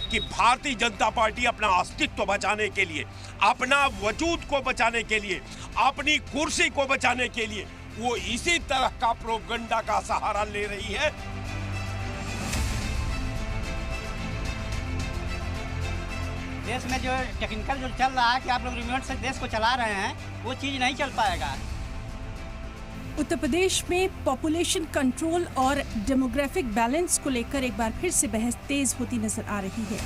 कि भारतीय जनता पार्टी अपना अस्तित्व बचाने के लिए, अपना वजूद को बचाने के लिए, अपनी कुर्सी को बचाने के लिए वो इसी तरह का प्रोपगंडा का सहारा ले रही है। देश में जो टेक्निकल जो चल रहा है कि आप लोग रिमोट से देश को चला रहे हैं, वो चीज़ नहीं चल पाएगा। उत्तर प्रदेश में पॉपुलेशन कंट्रोल और डेमोग्राफिक बैलेंस को लेकर एक बार फिर से बहस तेज होती नजर आ रही है।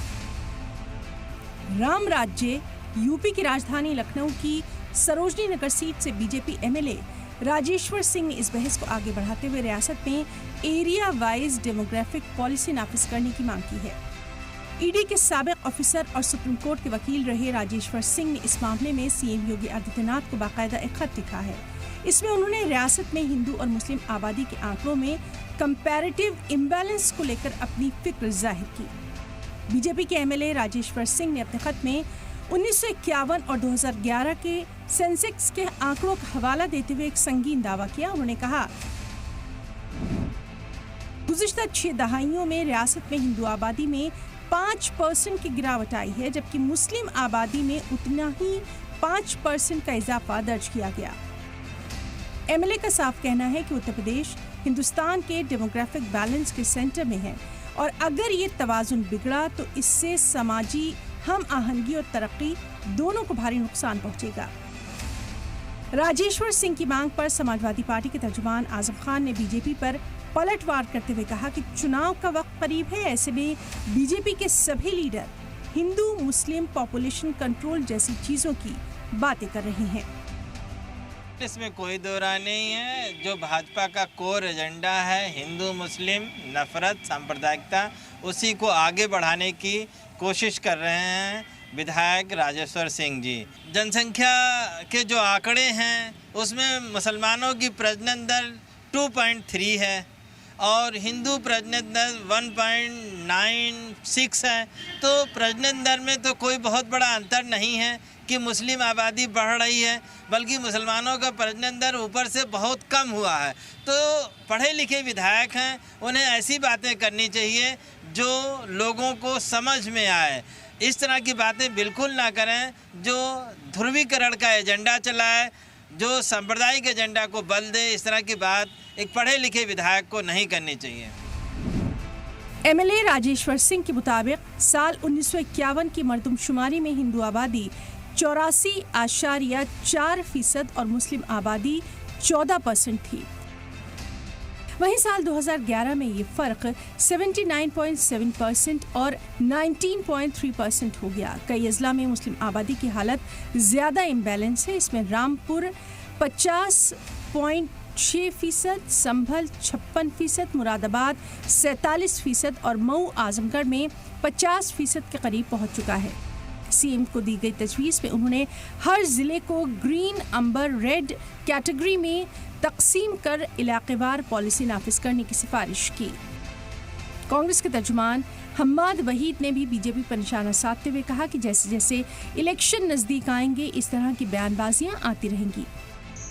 राम राज्य यूपी की राजधानी लखनऊ की सरोजनी नगर सीट से बीजेपी एमएलए राजेश्वर सिंह ने इस बहस को आगे बढ़ाते हुए रियासत में एरिया वाइज डेमोग्राफिक पॉलिसी नाफिज करने की मांग की है। ईडी के साबिक ऑफिसर और सुप्रीम कोर्ट के वकील रहे राजेश्वर सिंह ने इस मामले में सीएम योगी आदित्यनाथ को बाकायदा एक खत लिखा है। इसमें उन्होंने रियासत में हिंदू और मुस्लिम आबादी के आंकड़ों में कंपैरेटिव इम्बैलेंस को लेकर अपनी फिक्र जाहिर की। बीजेपी के एमएलए राजेश्वर सिंह ने अपने खत में 1951 और 2011 के सेंसेक्स के आंकड़ों का हवाला देते हुए एक संगीन दावा किया। उन्होंने कहा, गुज़िश्ता 6 दहाइयों में रियासत में हिंदू आबादी में 5% की गिरावट आई है, जबकि मुस्लिम आबादी में उतना ही 5% का इजाफा दर्ज किया गया। एमएलए का साफ कहना है कि उत्तर प्रदेश हिंदुस्तान के डेमोग्राफिक बैलेंस के सेंटर में है और अगर ये तवाजुन बिगड़ा तो इससे समाजी हम आहंगी और तरक्की दोनों को भारी नुकसान पहुंचेगा। राजेश्वर सिंह की मांग पर समाजवादी पार्टी के तर्जुमान आजम खान ने बीजेपी पर पलटवार करते हुए कहा कि चुनाव का वक्त करीब है, ऐसे में बीजेपी के सभी leader Hindu Muslim population control जैसी चीजों की बातें कर रहे हैं। इसमें कोई दो राय नहीं है। जो भाजपा का कोर एजेंडा है हिंदू मुस्लिम नफरत सांप्रदायिकता, उसी को आगे बढ़ाने की कोशिश कर रहे हैं विधायक राजेश्वर सिंह जी। जनसंख्या के जो आंकड़े हैं उसमें मुसलमानों की प्रजनन दर 2.3 है और हिंदू प्रजनन दर 1.96 है। तो प्रजनन दर में तो कोई बहुत बड़ा अंतर नहीं है कि मुस्लिम आबादी बढ़ रही है, बल्कि मुसलमानों का प्रजनन दर ऊपर से बहुत कम हुआ है। तो पढ़े लिखे विधायक हैं, उन्हें ऐसी बातें करनी चाहिए जो लोगों को समझ में आए। इस तरह की बातें बिल्कुल ना करें जो ध्रुवीकरण का एजेंडा चलाए, जो सांप्रदायिक एजेंडा को बल दे। इस तरह की बात एक पढ़े लिखे विधायक को नहीं करनी चाहिए। एमएलए राजेश्वर सिंह के मुताबिक साल 1951 की मर्दमशुमारी में हिंदू आबादी 84.4% और मुस्लिम आबादी 14% थी। वहीं साल 2011 में ये फर्क 79.7% और 19.3% हो गया। कई अजला में मुस्लिम आबादी की हालत ज्यादा इम्बैलेंस है। इसमें रामपुर 50.6%, संभल 56%, मुरादाबाद 47% और मऊ आजमगढ़ में 50% के करीब पहुंच चुका है। सीएम को दी गई तजवीज़ में उन्होंने हर जिले को ग्रीन, अंबर, रेड कैटेगरी में तकसीम कर इलाकेवार पॉलिसी नाफिज करने की सिफारिश की। कांग्रेस के तर्जुमान हम्माद वहीद ने भी बीजेपी पर निशाना साधते हुए कहा कि जैसे जैसे इलेक्शन नजदीक आएंगे इस तरह की बयानबाजियां आती रहेंगी।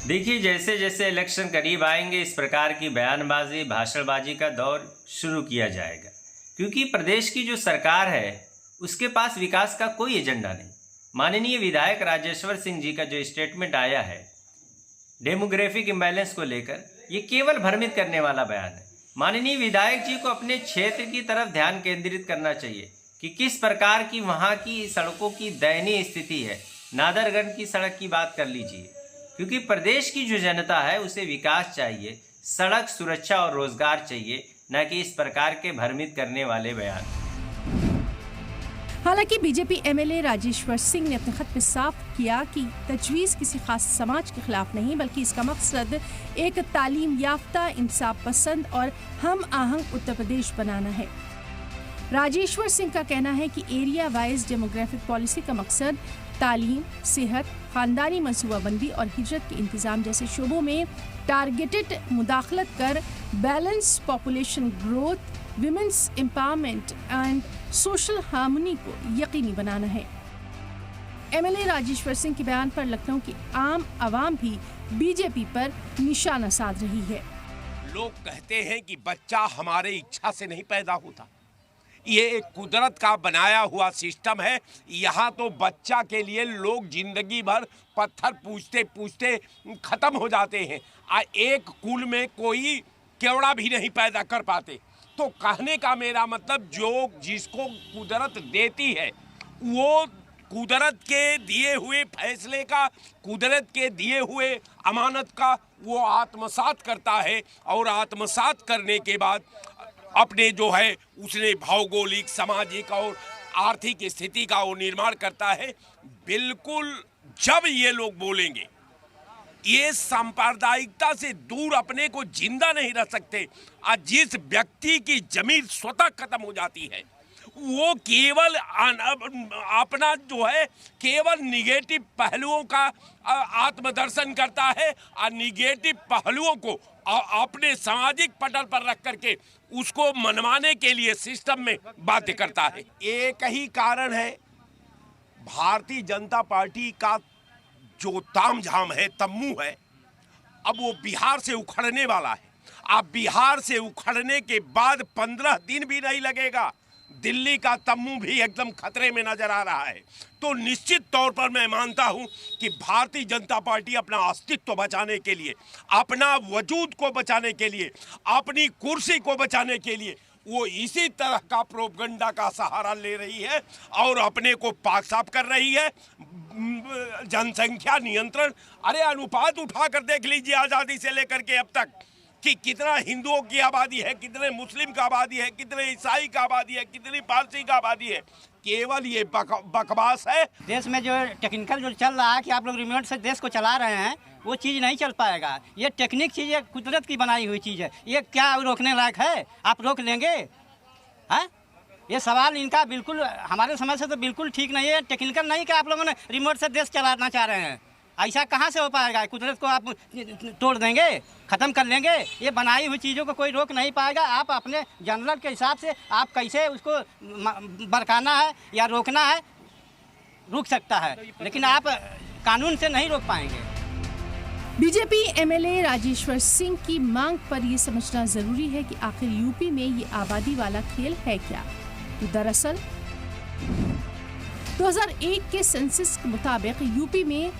देखिए, जैसे जैसे इलेक्शन करीब आएंगे इस प्रकार की बयानबाजी, भाषणबाजी का दौर शुरू किया जाएगा, क्योंकि प्रदेश की जो सरकार है उसके पास विकास का कोई एजेंडा नहीं। माननीय विधायक राजेश्वर सिंह जी का जो स्टेटमेंट आया है डेमोग्राफिक इम्बैलेंस को लेकर, ये केवल भ्रमित करने वाला बयान है। माननीय विधायक जी को अपने क्षेत्र की तरफ ध्यान केंद्रित करना चाहिए कि किस प्रकार की वहाँ की सड़कों की दयनीय स्थिति है। नादरगंज की सड़क की बात कर लीजिए, क्योंकि प्रदेश की जो जनता है उसे विकास चाहिए, सड़क सुरक्षा और रोजगार चाहिए, न कि इस प्रकार के भ्रमित करने वाले बयान। हालांकि बीजेपी एमएलए राजेश्वर सिंह ने अपने खत में साफ किया कि तजवीज़ किसी खास समाज के खिलाफ नहीं, बल्कि इसका मकसद एक तालीम याफ्ता, इंसाफ पसंद और हम आहंग उत्तर प्रदेश बनाना है। राजेश्वर सिंह का कहना है कि एरिया वाइज डेमोग्राफिक पॉलिसी का मकसद तालीम, सेहत, खानदानी मनसूबाबंदी और हिजरत के इंतजाम जैसे शोबों में टारगेटेड मुदाखलत कर balance population growth, women's empowerment and social harmony को यकीनी बनाना है। एमएलए राजेश्वर सिंह के बयान पर लखनऊ की आम आवाम भी बीजेपी पर निशाना साध रही है। लोग कहते हैं कि बच्चा हमारे इच्छा से नहीं पैदा होता, ये एक कुदरत का बनाया हुआ सिस्टम है। यहाँ तो बच्चा के लिए लोग जिंदगी भर पत्थर पूछते पूछते खत्म हो जाते हैं। एक कुल में कोई केवड़ा भी नहीं पैदा कर पाते। तो कहने का मेरा मतलब जो जिसको कुदरत देती है वो कुदरत के दिए हुए फैसले का, कुदरत के दिए हुए अमानत का वो आत्मसात करता है और आत्मसात करने के बाद अपने जो है उसने भौगोलिक, सामाजिक और आर्थिक स्थिति का वो निर्माण करता है। बिल्कुल जब ये लोग बोलेंगे ये सांप्रदायिकता से दूर अपने को जिंदा नहीं रह सकते। जिस व्यक्ति की जमीन स्वतः खत्म हो जाती है वो केवल अपना जो है केवल निगेटिव पहलुओं का आत्मदर्शन करता है और निगेटिव पहलुओं को अपने सामाजिक पटल पर रख करके उसको मनवाने के लिए सिस्टम में बाध्य करता है। एक ही कारण है, भारतीय जनता पार्टी का जो तामझाम है, तम्मू है, अब वो बिहार से उखड़ने वाला है। अब बिहार से उखड़ने के बाद 15 दिन भी नहीं लगेगा, दिल्ली का तम्मू भी एकदम खतरे में नजर आ रहा है। तो निश्चित तौर पर मैं मानता हूं कि भारतीय जनता पार्टी अपना अस्तित्व बचाने के लिए, अपना वजूद को बचाने के लिए, अपनी कुर्सी को बचाने के लिए वो इसी तरह का प्रोपगंडा का सहारा ले रही है और अपने को पाक साफ कर रही है। जनसंख्या नियंत्रण, अरे अनुपात उठाकर देख लीजिए आज़ादी से लेकर के अब तक कि कितना हिंदुओं की आबादी है, कितने मुस्लिम का आबादी है, कितने ईसाई का आबादी है, कितनी पारसी का आबादी है। केवल ये बकवास है। देश में जो टेक्निकल जो चल रहा है कि आप लोग रिमोट से देश को चला रहे हैं, वो चीज़ नहीं चल पाएगा। ये टेक्निक चीज़ है, कुदरत की बनाई हुई चीज़ है। ये क्या रोकने लायक है? आप रोक लेंगे? हैं? ये सवाल इनका बिल्कुल हमारे समझ से तो बिल्कुल ठीक नहीं है। टेक्निकल नहीं कि आप लोगों ने रिमोट से देश चलाना चाह रहे हैं। ऐसा कहाँ से हो पाएगा? कुदरत को आप तोड़ देंगे, ख़त्म कर लेंगे? ये बनाई हुई चीज़ों को कोई रोक नहीं पाएगा। आप अपने जनरल के हिसाब से आप कैसे उसको बरकाना है या रोकना है, रुक सकता है, लेकिन आप कानून से नहीं रोक पाएंगे। बीजेपी एमएलए राजेश्वर सिंह की मांग पर यह समझना जरूरी है कि आखिर यूपी में ये आबादी वाला खेल है क्या। तो दरअसल 2001 के सेंसस के मुताबिक यूपी में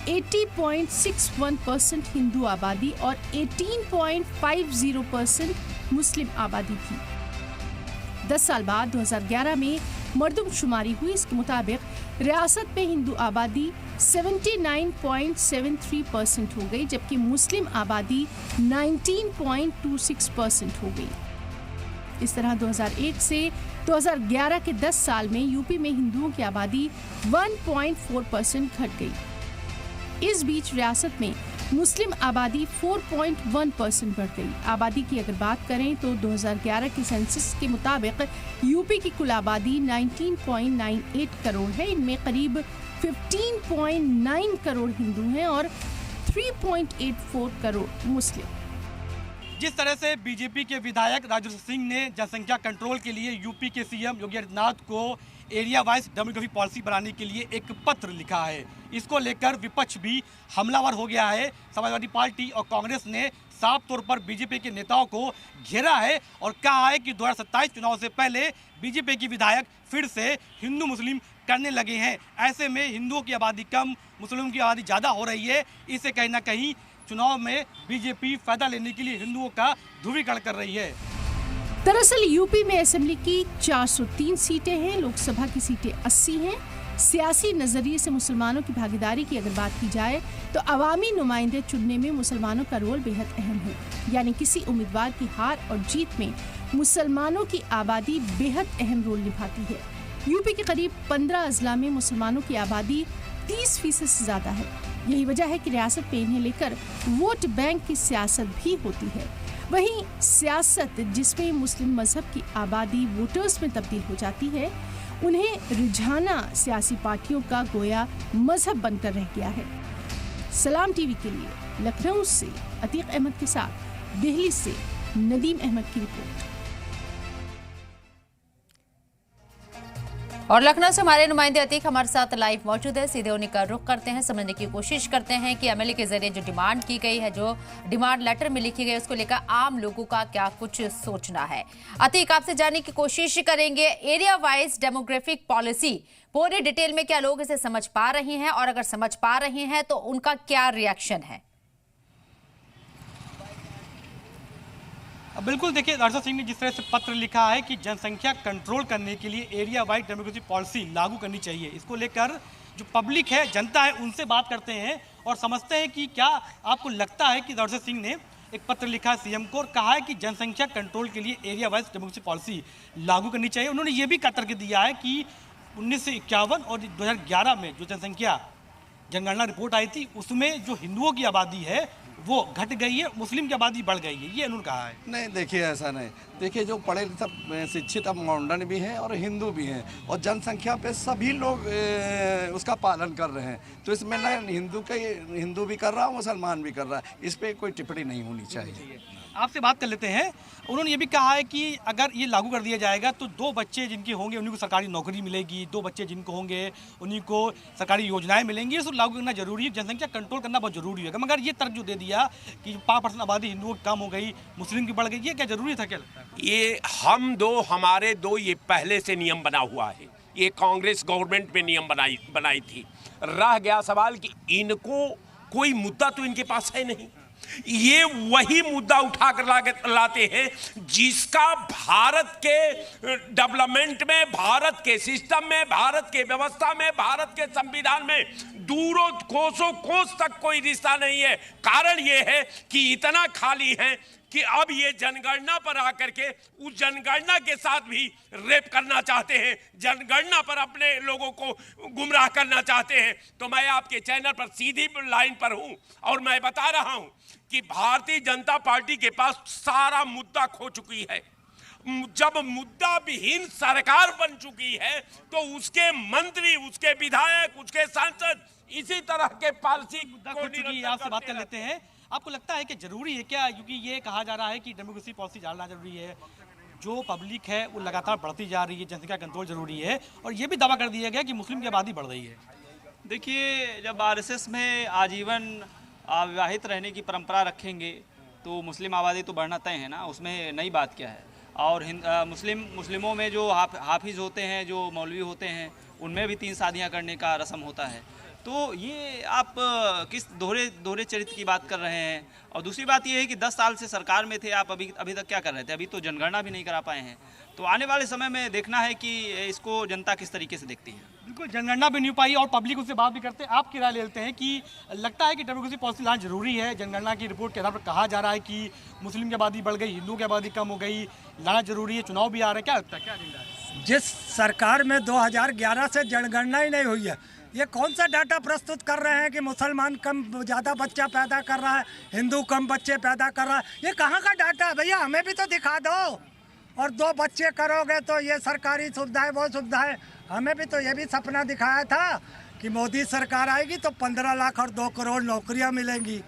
80.61% हिंदू आबादी और 18.50% मुस्लिम आबादी थी। 10 साल बाद 2011 में मर्दमशुमारी हुई। इसके मुताबिक रियासत में हिंदू आबादी 79.73% हो गई, जबकि मुस्लिम आबादी 19.26% हो गई। इस तरह 2001 से 2011 के 10 साल में यूपी में हिंदुओं की आबादी 1.4% घट गई। इस बीच रियासत में मुस्लिम आबादी 4.1% बढ़ गई। आबादी की अगर बात करें तो 2011 के सेंसस के मुताबिक यूपी की कुल आबादी 19.98 करोड़ है। इनमें करीब 15.9 करोड़ हिंदू हैं और 3.84 करोड़ मुस्लिम। जिस तरह से बीजेपी के विधायक राजेश्वर सिंह ने जनसंख्या कंट्रोल के लिए यूपी के सीएम योगी आदित्यनाथ को एरिया वाइज डेमोग्राफी पॉलिसी बनाने के लिए एक पत्र लिखा है। इसको लेकर विपक्ष भी हमलावर हो गया है। समाजवादी पार्टी और कांग्रेस ने साफ तौर पर बीजेपी के नेताओं को घेरा है और कहा है कि 2027 चुनाव से पहले बीजेपी के विधायक फिर से हिंदू मुस्लिम करने लगे हैं। ऐसे में हिंदुओं की आबादी कम, मुस्लिमों की आबादी ज़्यादा हो रही है। इससे कहीं ना कहीं चुनाव में बीजेपी फायदा लेने के लिए हिंदुओं का ध्रुवीकरण कर रही है। दरअसल यूपी में असेंबली की 403 सीटें हैं, लोकसभा की सीटें 80 हैं। सियासी नजरिए से मुसलमानों की भागीदारी की अगर बात की जाए तो अवामी नुमाइंदे चुनने में मुसलमानों का रोल बेहद अहम है। यानी किसी उम्मीदवार की हार और जीत में मुसलमानों की आबादी बेहद अहम रोल निभाती है। यूपी के करीब 15 अजला में मुसलमानों की आबादी 30% से ज्यादा है। यही वजह है कि रियासत में इन्हें लेकर वोट बैंक की सियासत भी होती है। वहीं सियासत जिसमें मुस्लिम मजहब की आबादी वोटर्स में तब्दील हो जाती है, उन्हें रिझाना सियासी पार्टियों का गोया मजहब बनकर रह गया है। सलाम टीवी के लिए लखनऊ से अतीक अहमद के साथ दिल्ली से नदीम अहमद की रिपोर्ट। और लखनऊ से हमारे नुमाइंदे अतीक हमारे साथ लाइव मौजूद है। सीधे उन्हीं का रुख करते हैं, समझने की कोशिश करते हैं कि एमएलए के जरिए जो डिमांड की गई है, जो डिमांड लेटर में लिखी गई, उसको लेकर आम लोगों का क्या कुछ सोचना है। अतीक, आपसे जानने की कोशिश करेंगे, एरिया वाइज डेमोग्राफिक पॉलिसी पूरी डिटेल में क्या लोग इसे समझ पा रहे हैं, और अगर समझ पा रहे हैं तो उनका क्या रिएक्शन है? बिल्कुल, देखिए राजा सिंह ने जिस तरह से पत्र लिखा है कि जनसंख्या कंट्रोल करने के लिए एरिया वाइड डेमोग्राफिक पॉलिसी लागू करनी चाहिए, इसको लेकर जो पब्लिक है, जनता है, उनसे बात करते हैं और समझते हैं कि क्या आपको लगता है कि राजा सिंह ने एक पत्र लिखा है सीएम को और कहा है कि जनसंख्या कंट्रोल के लिए एरिया वाइज डेमोग्राफिक पॉलिसी लागू करनी चाहिए। उन्होंने ये भी तर्क दिया है कि 1951 और 2011 में जो जनसंख्या जनगणना रिपोर्ट आई थी, उसमें जो हिंदुओं की आबादी है वो घट गई है, मुस्लिम की आबादी बढ़ गई है, ये उन्होंने कहा है। नहीं, देखिए ऐसा नहीं। देखिए जो पढ़े सब शिक्षित अब मॉडर्न भी हैं और हिंदू भी हैं, और जनसंख्या पे सभी लोग उसका पालन कर रहे हैं, तो इसमें ना हिंदू भी कर रहा है, मुसलमान भी कर रहा है, इस पर कोई टिप्पणी नहीं होनी चाहिए। आपसे बात कर लेते हैं। उन्होंने ये भी कहा है कि अगर ये लागू कर दिया जाएगा तो 2 बच्चे जिनके होंगे उन्हीं को सरकारी नौकरी मिलेगी, 2 बच्चे जिनको होंगे उन्हीं को सरकारी योजनाएं मिलेंगी, इसको लागू करना जरूरी है, जनसंख्या कंट्रोल करना बहुत जरूरी है। मगर ये तर्क जो दे दिया कि 5% आबादी हिंदुओं की कम हो गई, मुस्लिम की बढ़ गई, ये क्या जरूरी था? क्या लगता है? ये हमारे दो ये पहले से नियम बना हुआ है, ये कांग्रेस गवर्नमेंट में नियम बनाई थी। रह गया सवाल कि इनको कोई मुद्दा तो इनके पास है नहीं, ये वही मुद्दा उठा कर लाते हैं जिसका भारत के डेवलपमेंट में, भारत के सिस्टम में, भारत के व्यवस्था में, भारत के संविधान में दूरों कोसों कोस तक कोई रिश्ता नहीं है। कारण ये है कि इतना खाली है कि अब ये जनगणना पर आकर के उस जनगणना के साथ भी रेप करना चाहते हैं, जनगणना पर अपने लोगों को गुमराह करना चाहते हैं। तो मैं आपके चैनल पर सीधी लाइन पर हूं और मैं बता रहा हूं कि भारतीय जनता पार्टी के पास सारा मुद्दा खो चुकी है। जब मुद्दा विहीन सरकार बन चुकी है तो उसके मंत्री, उसके विधायक, उसके सांसद इसी तरह के पॉलिसी मुद्दा खो चुकी है। आपसे बात कर लेते हैं। आपको लगता है कि जरूरी है क्या, क्योंकि ये कहा जा रहा है कि डेमोक्रेसी पॉलिसी डालना जरूरी है, जो पब्लिक है वो लगातार बढ़ती जा रही है, जनसंख्या कंट्रोल जरूरी है, और ये भी दावा कर दिया गया कि मुस्लिम की आबादी बढ़ रही है। देखिए, जब आरएसएस में आजीवन अविवाहित रहने की परंपरा रखेंगे तो मुस्लिम आबादी तो बढ़ना तय है ना, उसमें नई बात क्या है। और मुस्लिमों में जो हाफिज होते हैं, जो मौलवी होते हैं, उनमें भी 3 शादियाँ करने का रस्म होता है। तो ये आप किस दोहरे चरित्र की बात कर रहे हैं? और दूसरी बात ये है कि 10 साल से सरकार में थे आप, अभी तक क्या कर रहे थे? अभी तो जनगणना भी नहीं करा पाए हैं। तो आने वाले समय में देखना है कि इसको जनता किस तरीके से देखती है। बिल्कुल, जनगणना भी नहीं पाई और पब्लिक उससे बात भी करते हैं। आपकी राय लेते हैं कि लगता है कि डेमोक्रेसी पॉलिसी लाना जरूरी है। जनगणना की रिपोर्ट के आधार पर कहा जा रहा है कि मुस्लिम की आबादी बढ़ गई, हिंदुओं की आबादी कम हो गई, लाना जरूरी है, चुनाव भी आ रहे हैं, क्या लगता है, क्या एजेंडा है? जिस सरकार में 2011 से जनगणना ही नहीं हुई है, ये कौन सा डाटा प्रस्तुत कर रहे हैं कि मुसलमान कम ज़्यादा बच्चा पैदा कर रहा है, हिंदू कम बच्चे पैदा कर रहा है? ये कहाँ का डाटा है भैया? हमें भी तो दिखा दो। और 2 बच्चे करोगे तो ये सरकारी सुविधाएं, वो सुविधाएं। हमें भी तो ये भी सपना दिखाया था कि मोदी सरकार आएगी तो 15 लाख और 2 करोड़ नौकरियां मिलेंगी।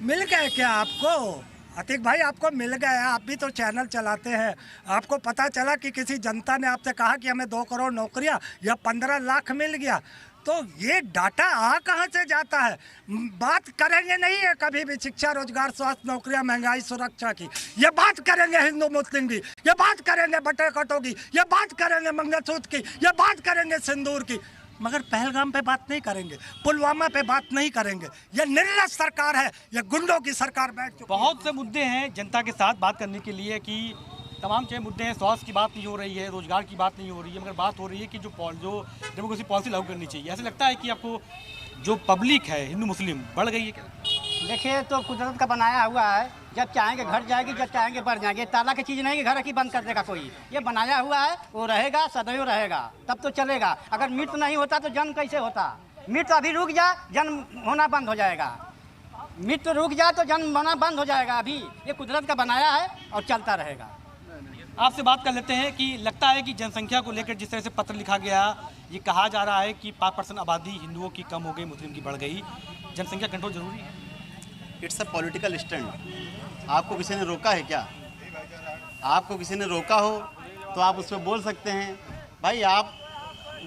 मिल गए क्या आपको? अतीक भाई, आपको मिल गए? आप भी तो चैनल चलाते हैं, आपको पता चला कि किसी जनता ने आपसे कहा कि हमें 2 करोड़ नौकरियां या 15 लाख मिल गया? तो ये डाटा कहाँ से जाता है? बात करेंगे नहीं है कभी भी शिक्षा, रोजगार, स्वास्थ्य, नौकरियां, महंगाई, सुरक्षा की। ये बात करेंगे हिंदू मुस्लिम की, ये बात करेंगे बटे कटो की, ये बात करेंगे मंगलसूत्र की, ये बात करेंगे सिंदूर की, मगर पहलगाम पे बात नहीं करेंगे, पुलवामा पे बात नहीं करेंगे। ये निर्लज सरकार है, ये गुंडों की सरकार बैठ चुकी है। बहुत से मुद्दे हैं जनता के साथ बात करने के लिए कि तमाम चाहे मुद्दे हैं, स्वास्थ्य की बात नहीं हो रही है, रोजगार की बात नहीं हो रही है, मगर बात हो रही है कि जो डेमोक्रेसी पॉलिसी लागू करनी चाहिए। ऐसे लगता है कि आपको जो पब्लिक है हिंदू मुस्लिम बढ़ गई है क्या? देखिए, तो कुदरत का बनाया हुआ है, जब चाहेंगे घट जाएगी, जब चाहेंगे बढ़ जाएंगे। ताला की चीज़ नहीं कि घर की बंद कर देगा कोई, ये बनाया हुआ है, वो रहेगा, सदैव रहेगा, तब तो चलेगा। अगर मृत्यु नहीं होता तो जन्म कैसे होता? मृत्यु अभी रुक जा, जन्म होना बंद हो जाएगा। मृत्यु रुक जा तो जन्म होना बंद हो जाएगा। अभी ये कुदरत का बनाया है और चलता रहेगा। आपसे बात कर लेते हैं कि लगता है कि जनसंख्या को लेकर जिस तरह से पत्र लिखा गया, ये कहा जा रहा है कि 5% आबादी हिंदुओं की कम हो गई, मुस्लिम की बढ़ गई, जनसंख्या कंट्रोल जरूरी है। It's a political stunt. आपको किसी ने रोका है क्या? आपको किसी ने रोका हो तो आप उस पर बोल सकते हैं। भाई, आप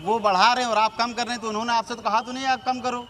वो बढ़ा रहे हैं और आप कम कर रहे हैं, तो उन्होंने आपसे तो कहा तो नहीं आप कम करो,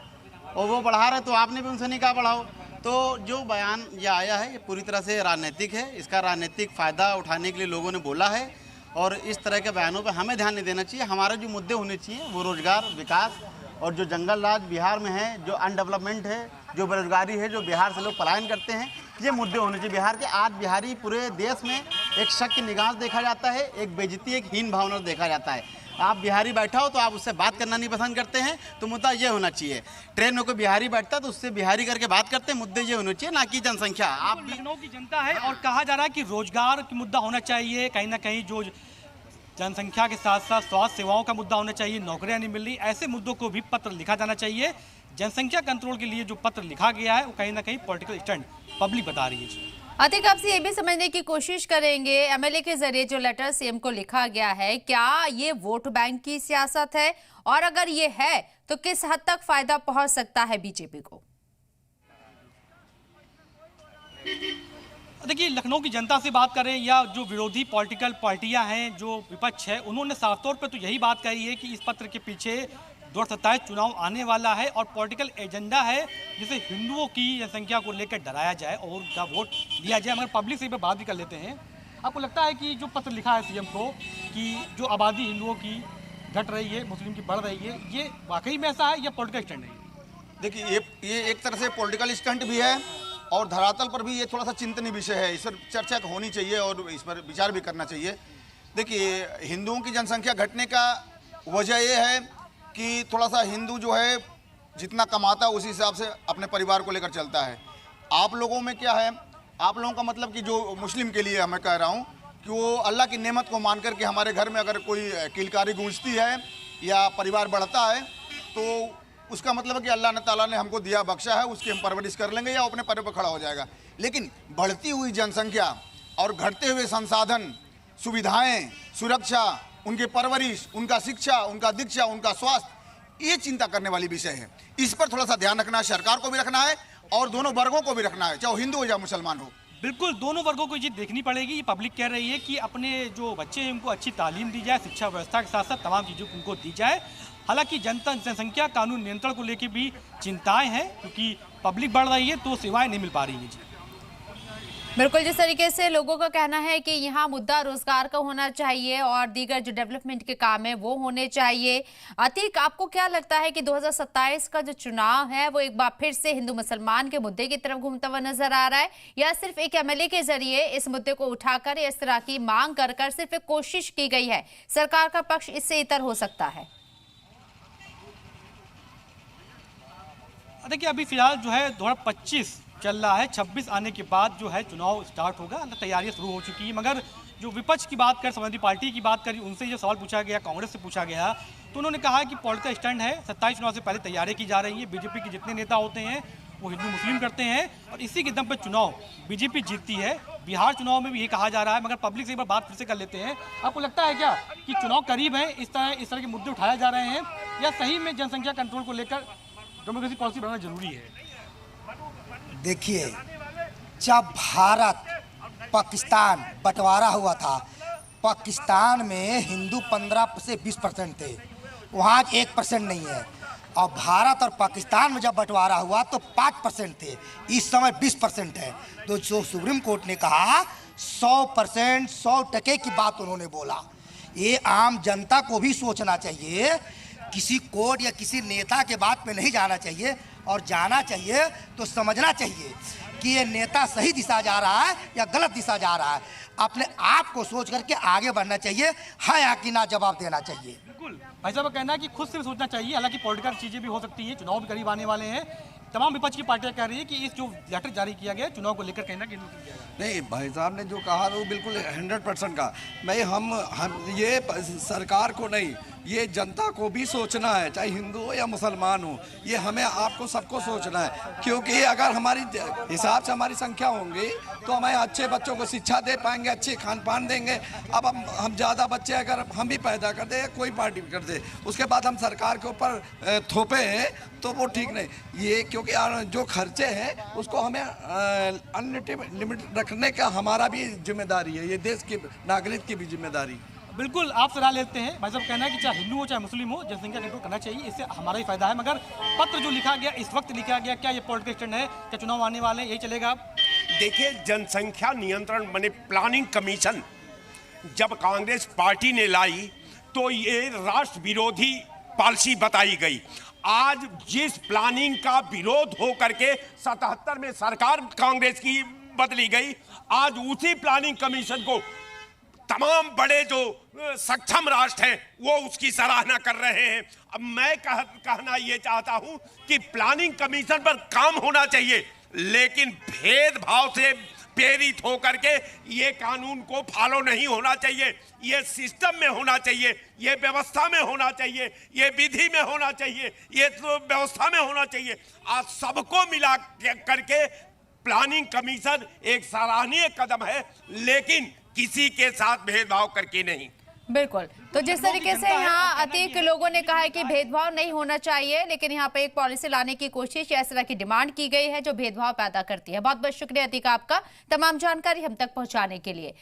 और वो बढ़ा रहे हैं तो आपने भी उनसे नहीं कहा बढ़ाओ। तो जो बयान ये आया है ये पूरी तरह से राजनीतिक है, इसका राजनीतिक फ़ायदा उठाने के लिए लोगों ने बोला है, और इस तरह के बयानों पर हमें ध्यान नहीं देना चाहिए। हमारे जो मुद्दे होने चाहिए वो रोजगार, विकास, और जो जंगल राज बिहार में है, जो अनडेवलपमेंट है, जो बेरोजगारी है, जो बिहार से लोग पलायन करते हैं, ये मुद्दे होने चाहिए बिहार के। आज बिहारी पूरे देश में एक शक की निगाह देखा जाता है, एक बेइज्जती, एक हीन भावना देखा जाता है। आप बिहारी बैठा हो तो आप उससे बात करना नहीं पसंद करते हैं, तो मुद्दा ये होना चाहिए। ट्रेन में कोई बिहारी बैठता है तो उससे बिहारी करके बात करते हैं, मुद्दे ये होने चाहिए, ना कि जनसंख्या। आप लखनऊ की जनता है और कहा जा रहा है कि रोजगार की मुद्दा होना चाहिए, कहीं ना कहीं जो जनसंख्या के साथ साथ स्वास्थ्य सेवाओं का मुद्दा होना चाहिए, नौकरियां नहीं मिल रही, ऐसे मुद्दों को भी पत्र लिखा जाना चाहिए। जनसंख्या कंट्रोल के लिए जो पत्र लिखा गया है वो कहीं ना कहीं पॉलिटिकल स्टंट पब्लिक बता रही है। अतिक, आपसे ये भी समझने की कोशिश करेंगे, एमएलए के जरिए जो लेटर सीएम को लिखा गया है, क्या ये वोट बैंक की सियासत है, और अगर ये है तो किस हद तक फायदा पहुंच सकता है बीजेपी को? देखिए, लखनऊ की जनता से बात करें या जो विरोधी पॉलिटिकल पार्टियां हैं, जो विपक्ष है, उन्होंने साफ तौर पर तो यही बात कही है कि इस पत्र के पीछे 2027 चुनाव आने वाला है और पॉलिटिकल एजेंडा है जिसे हिंदुओं की जनसंख्या को लेकर डराया जाए और उनका वोट लिया जाए। मगर पब्लिक से इस पर बात भी कर लेते हैं। आपको लगता है कि जो पत्र लिखा है सीएम को कि जो आबादी हिंदुओं की घट रही है, मुस्लिम की बढ़ रही है, ये वाकई में ऐसा है या पॉलिटिकल स्टंट है? देखिए, ये एक तरह से पॉलिटिकल स्टंट भी है और धरातल पर भी ये थोड़ा सा चिंतनीय विषय है। इस पर चर्चा होनी चाहिए और इस पर विचार भी करना चाहिए। देखिए, हिंदुओं की जनसंख्या घटने का वजह ये है कि थोड़ा सा हिंदू जो है जितना कमाता है उसी हिसाब से अपने परिवार को लेकर चलता है। आप लोगों में क्या है, आप लोगों का मतलब कि जो मुस्लिम के लिए मैं कह रहा हूँ कि वो अल्लाह की नेमत को मान कर के हमारे घर में अगर कोई किलकारी गूंजती है या परिवार बढ़ता है तो उसका मतलब है कि अल्लाह ने ताला ने हमको दिया, बख्शा है, उसकी हम परवरिश कर लेंगे या अपने पैरों पर खड़ा हो जाएगा। लेकिन बढ़ती हुई जनसंख्या और घटते हुए संसाधन, सुविधाएं, सुरक्षा, उनकी परवरिश, उनका शिक्षा, उनका दीक्षा, उनका स्वास्थ्य, ये चिंता करने वाली विषय है। इस पर थोड़ा सा ध्यान रखना है, सरकार को भी रखना है और दोनों वर्गों को भी रखना है, चाहे हिंदू हो या मुसलमान हो। बिल्कुल, दोनों वर्गों को ये देखनी पड़ेगी। ये पब्लिक कह रही है कि अपने जो बच्चे हैं उनको अच्छी तालीम दी जाए, शिक्षा व्यवस्था के साथ साथ तमाम चीज़ों उनको दी जाए। हालांकि जनसंख्या कानून नियंत्रण को लेकर भी चिंताएं हैं क्योंकि पब्लिक बढ़ रही है तो सेवाएं नहीं मिल पा रही हैं। बिल्कुल, जिस तरीके से लोगों का कहना है कि यहाँ मुद्दा रोजगार का होना चाहिए और दीगर जो डेवलपमेंट के काम है वो होने चाहिए। अतीक, आपको क्या लगता है कि 2027 का जो चुनाव है वो एक बार फिर से हिंदू मुसलमान के मुद्दे की तरफ घूमता हुआ नजर आ रहा है, या सिर्फ एक एमएलए के जरिए इस मुद्दे को उठाकर इस तरह की मांग कर सिर्फ एक कोशिश की गई है, सरकार का पक्ष इससे इतर हो सकता है? देखिए, अभी फिलहाल जो है 2025 चल रहा है, 26 आने के बाद जो है चुनाव स्टार्ट होगा, तैयारियां शुरू हो चुकी है। मगर जो विपक्ष की बात कर, समाजवादी पार्टी की बात करी, उनसे जो सवाल पूछा गया, कांग्रेस से पूछा गया, तो उन्होंने कहा कि पॉलिटिकल स्टंट है, 27 चुनाव से पहले तैयारी की जा रही है। बीजेपी के जितने नेता होते हैं वो हिंदू मुस्लिम करते हैं और इसी के दम पर चुनाव बीजेपी जीतती है। बिहार चुनाव में भी ये कहा जा रहा है। मगर पब्लिक से एक बार बात फिर से कर लेते हैं। आपको लगता है क्या कि चुनाव करीब है, इस तरह के मुद्दे उठाए जा रहे हैं, या सही में जनसंख्या कंट्रोल को लेकर डेमोक्रेसी पॉलिसी बनाना जरूरी है? देखिए, जब भारत पाकिस्तान बंटवारा हुआ था, पाकिस्तान में हिंदू 15 से 20% थे, वहाँ 1% नहीं है। और भारत और पाकिस्तान में जब बंटवारा हुआ तो 5% थे, इस समय 20% है। तो जो सुप्रीम कोर्ट ने कहा 100%, 100% की बात उन्होंने बोला। ये आम जनता को भी सोचना चाहिए, किसी कोर्ट या किसी नेता के बात पे नहीं जाना चाहिए, और जाना चाहिए तो समझना चाहिए कि ये नेता सही दिशा जा रहा है या गलत दिशा जा रहा है। अपने आप को सोच करके आगे बढ़ना चाहिए, हाँ या कि ना जवाब देना चाहिए। बिल्कुल, भाई साहब का कहना है कि खुद से सोचना चाहिए। हालांकि पॉलिटिकल चीज़ें भी हो सकती है, चुनाव भी करीब आने वाले हैं। तमाम विपक्ष की पार्टियां कह रही है कि इस जो लेटर जारी किया गया चुनाव को लेकर कहना कि नहीं, भाई साहब ने जो कहा वो बिल्कुल 100% का। मैं हम ये सरकार को नहीं, ये जनता को भी सोचना है, चाहे हिंदू हो या मुसलमान हो। ये हमें आपको सबको सोचना है, क्योंकि अगर हमारी हिसाब से हमारी संख्या होंगी तो हमें अच्छे बच्चों को शिक्षा दे पाएंगे, अच्छे खान पान देंगे। अब हम ज़्यादा बच्चे अगर हम भी पैदा कर दे, कोई पार्टी भी कर दे, उसके बाद हम सरकार के ऊपर थोपे हैं तो वो ठीक नहीं। ये क्योंकि जो खर्चे हैं उसको हमें अनलिमिटेड रखने का हमारा भी जिम्मेदारी है, ये देश के नागरिक की भी जिम्मेदारी। बिल्कुल आप सलाह लेते हैं। भाई साहब कहना है कि चाहे हिंदू हो चाहे मुस्लिम हो, जनसंख्या कंट्रोल करना चाहिए, इससे हमारा ही फायदा है। मगर पत्र जो लिखा गया, इस वक्त लिखा गया, क्या ये पॉलिटिकल स्टैंड है? क्या चुनाव आने वाले हैं, यही चलेगा? देखिए, जनसंख्या नियंत्रण माने प्लानिंग कमीशन जब कांग्रेस पार्टी ने लाई तो ये राष्ट्र विरोधी पॉलिसी बताई गई। आज जिस प्लानिंग का विरोध हो करके 77 में सरकार कांग्रेस की बदली गई, आज उसी प्लानिंग कमीशन को तमाम बड़े जो सक्षम राष्ट्र हैं वो उसकी सराहना कर रहे हैं। अब मैं कहना ये चाहता हूं कि प्लानिंग कमीशन पर काम होना चाहिए, लेकिन भेदभाव से प्रेरित होकर के ये कानून को फॉलो नहीं होना चाहिए। ये सिस्टम में होना चाहिए, ये व्यवस्था में होना चाहिए, ये विधि में होना चाहिए, ये तो व्यवस्था में होना चाहिए। आज सबको मिला करके प्लानिंग कमीशन एक सराहनीय कदम है, लेकिन किसी के साथ भेदभाव करके नहीं। बिल्कुल। तो जिस तरीके से यहाँ अतीक लोगों ने कहा है कि भेदभाव नहीं होना चाहिए, लेकिन यहाँ पे एक पॉलिसी लाने की कोशिश या इस तरह की डिमांड की गई है जो भेदभाव पैदा करती है। बहुत बहुत शुक्रिया अतीक आपका तमाम जानकारी हम तक पहुंचाने के लिए।